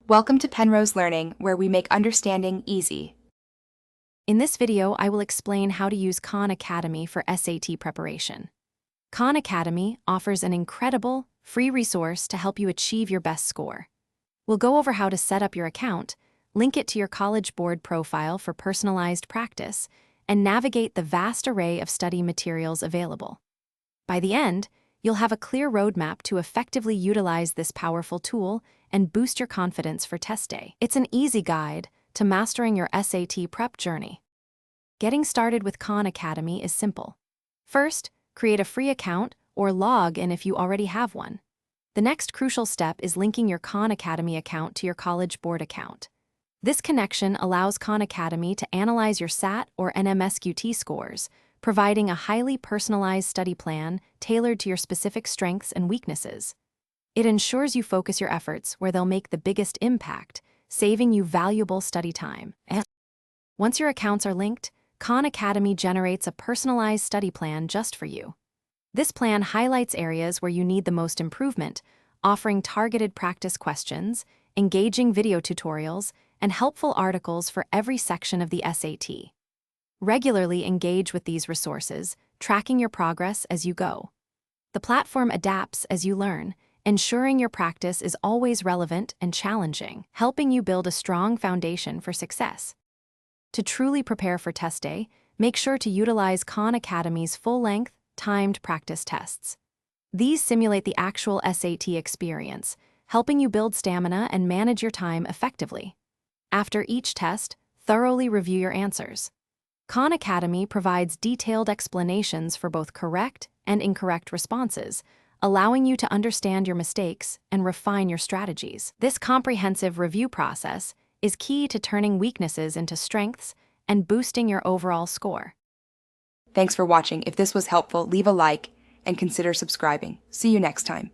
Welcome to Penrose Learning, where we make understanding easy. In this video, I will explain how to use Khan Academy for SAT preparation. Khan Academy offers an incredible, free resource to help you achieve your best score. We'll go over how to set up your account, link it to your College Board profile for personalized practice, and navigate the vast array of study materials available. By the end, you'll have a clear roadmap to effectively utilize this powerful tool and boost your confidence for test day. It's an easy guide to mastering your SAT prep journey. Getting started with Khan Academy is simple. First, create a free account or log in if you already have one. The next crucial step is linking your Khan Academy account to your College Board account. This connection allows Khan Academy to analyze your SAT or NMSQT scores, providing a highly personalized study plan tailored to your specific strengths and weaknesses. It ensures you focus your efforts where they'll make the biggest impact, saving you valuable study time. Once your accounts are linked, Khan Academy generates a personalized study plan just for you. This plan highlights areas where you need the most improvement, offering targeted practice questions, engaging video tutorials, and helpful articles for every section of the SAT. Regularly engage with these resources, tracking your progress as you go. The platform adapts as you learn, ensuring your practice is always relevant and challenging, helping you build a strong foundation for success. To truly prepare for test day, make sure to utilize Khan Academy's full-length, timed practice tests. These simulate the actual SAT experience, helping you build stamina and manage your time effectively. After each test, thoroughly review your answers. Khan Academy provides detailed explanations for both correct and incorrect responses, allowing you to understand your mistakes and refine your strategies. This comprehensive review process is key to turning weaknesses into strengths and boosting your overall score. Thanks for watching. If this was helpful, leave a like and consider subscribing. See you next time.